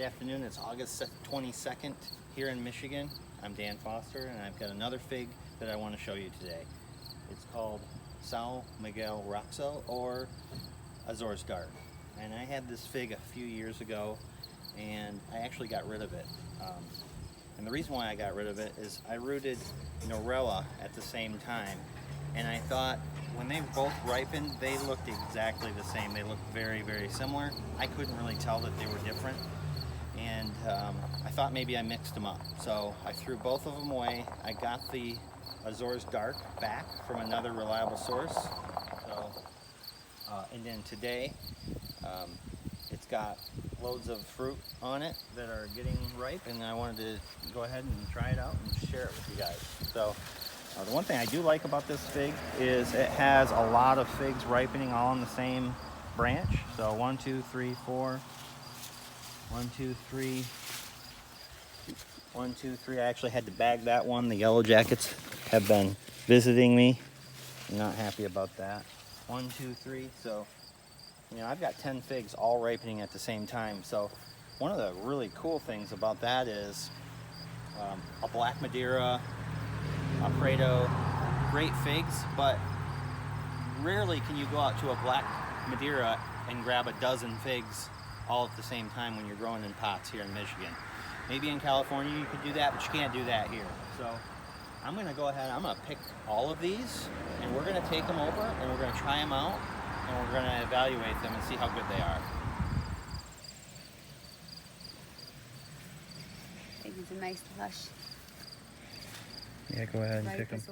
Good afternoon, it's August 22nd here in Michigan. I'm Dan Foster and I've got another fig that I want to show you today. It's called Sao Miguel Roxo or Azore's Dark. And I had this fig a few years ago and I actually got rid of it. And the reason why I got rid of it is I rooted Norella at the same time. And I thought when they both ripened, they looked exactly the same. They looked very, very similar. I couldn't really tell that they were different. And I thought maybe I mixed them up. So I threw both of them away. I got the Azore's Dark back from another reliable source. So, and then today, it's got loads of fruit on it that are getting ripe, and I wanted to go ahead and try it out and share it with you guys. So the one thing I do like about this fig is it has a lot of figs ripening all on the same branch. So 1, 2, 3, 4. 1, 2, 3. 1, 2, 3. I actually had to bag that one. The yellow jackets have been visiting me. I'm not happy about that. 1, 2, 3. So, you know, I've got 10 figs all ripening at the same time. So one of the really cool things about that is a Black Madeira, a Prado, great figs, but rarely can you go out to a Black Madeira and grab a dozen figs all at the same time when you're growing in pots here in Michigan. Maybe in California you could do that, but you can't do that here. So I'm gonna go ahead, I'm gonna pick all of these and we're gonna take them over and we're gonna try them out and we're gonna evaluate them and see how good they are. I think it's a nice lush. Yeah, go ahead and pick them.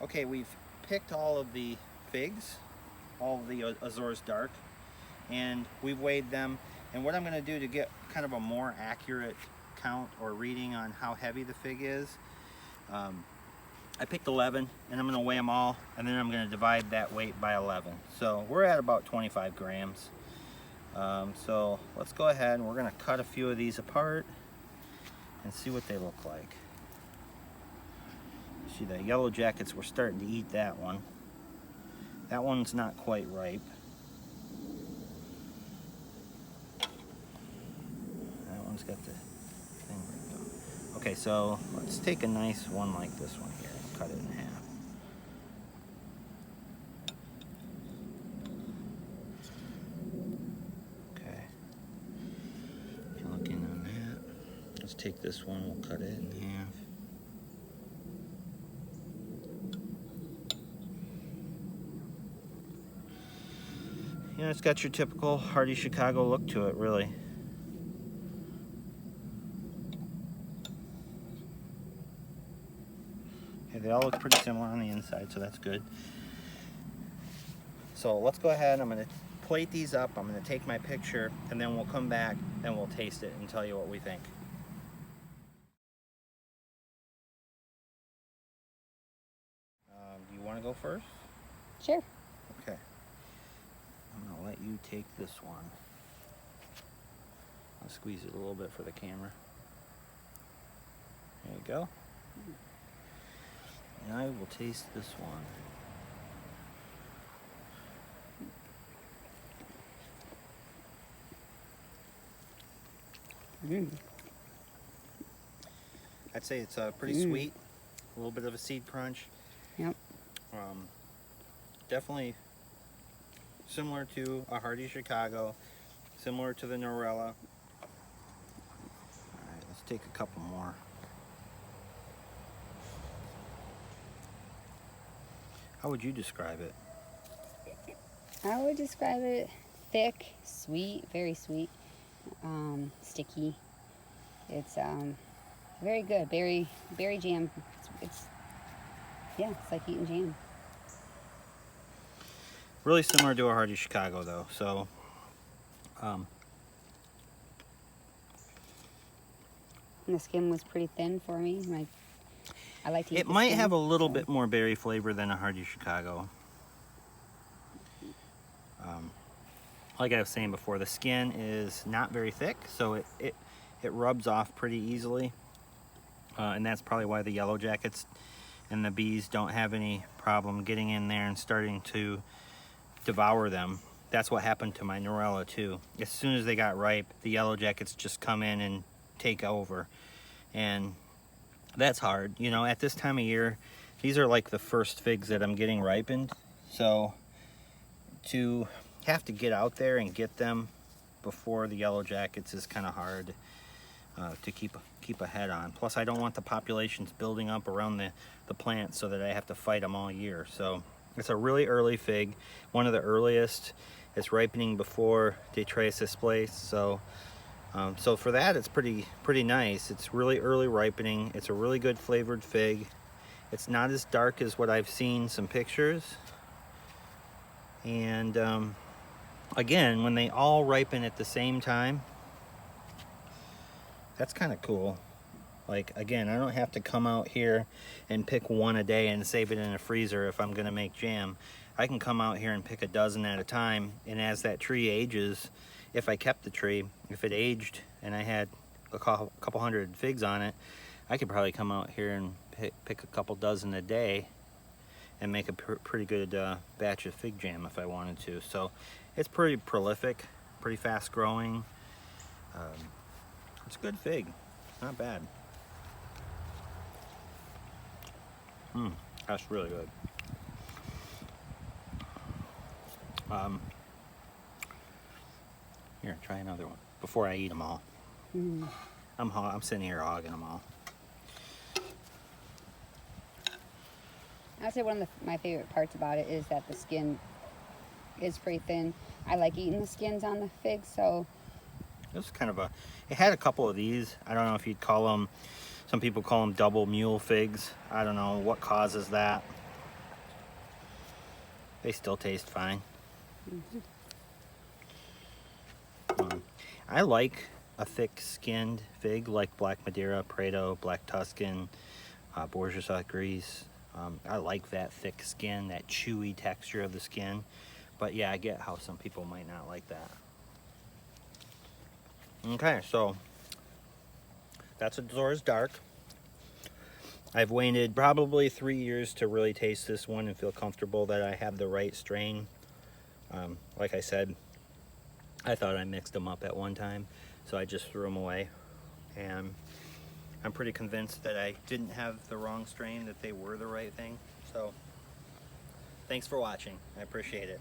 Okay, we've picked all of the figs, all of the Azore's Dark, and we've weighed them. And what I'm going to do to get kind of a more accurate count or reading on how heavy the fig is, I picked 11 and I'm going to weigh them all, and then I'm going to divide that weight by 11. So we're at about 25 grams. So let's go ahead and we're going to cut a few of these apart and see what they look like. See, the yellow jackets, we're starting to eat that one. That one's not quite ripe. That one's got the thing ripped off. Okay, so let's take a nice one like this one here and cut it in half. Okay. If you're looking on that, let's take this one, we'll cut it in half. You know, it's got your typical hearty Chicago look to it, really. Okay, they all look pretty similar on the inside, so that's good. So let's go ahead, I'm gonna plate these up, I'm gonna take my picture, and then we'll come back and we'll taste it and tell you what we think. Do you wanna go first? Sure. Okay. I'm gonna let you take this one. I'll squeeze it a little bit for the camera. There you go. And I will taste this one. I'd say it's pretty sweet, a little bit of a seed crunch. Yep. Definitely similar to a hearty Chicago, similar to the Norella. All right, let's take a couple more. How would you describe it? I would describe it thick, sweet, very sweet, sticky. It's very good, berry jam. It's like eating jam. Really similar to a hearty Chicago though, so And the skin was pretty thin for me. I like to eat it the might skin, have a little bit more berry flavor than a hearty Chicago. Like I was saying before, the skin is not very thick, so it rubs off pretty easily, and that's probably why the yellow jackets and the bees don't have any problem getting in there and starting to devour them. that's what happened to my Norella too. As soon as they got ripe, the yellow jackets just come in and take over. And that's hard. You know, at this time of year, these are like the first figs that I'm getting ripened. So to have to get out there and get them before the yellow jackets is kind of hard to keep ahead on. Plus, I don't want the populations building up around the plants so that I have to fight them all year. So it's a really early fig, one of the earliest. It's ripening before they trace this place. So so for that, it's pretty nice. It's really early ripening. It's a really good flavored fig. It's not as dark as what I've seen some pictures. And again, when they all ripen at the same time, that's kind of cool. Like, again, I don't have to come out here and pick one a day and save it in a freezer if I'm gonna make jam. I can come out here and pick a dozen at a time, and as that tree ages, if I kept the tree, if it aged and I had a couple hundred figs on it, I could probably come out here and pick a couple dozen a day and make a pretty good batch of fig jam if I wanted to. So it's pretty prolific, pretty fast growing. It's a good fig, not bad. That's really good. Here, try another one before I eat them all. I'm sitting here hogging them all. I'd say one of my favorite parts about it is that the skin is pretty thin. I like eating the skins on the figs, so. It was kind of it had a couple of these. I don't know if you'd call them, some people call them double mule figs. I don't know what causes that. They still taste fine. I like a thick-skinned fig like Black Madeira, Prado, Black Tuscan, Borges Gris. I like that thick skin, that chewy texture of the skin. But yeah, I get how some people might not like that. Okay, so that's Azore's Dark. I've waited probably 3 years to really taste this one and feel comfortable that I have the right strain. Like I said, I thought I mixed them up at one time, so I just threw them away. And I'm pretty convinced that I didn't have the wrong strain, that they were the right thing. So thanks for watching. I appreciate it.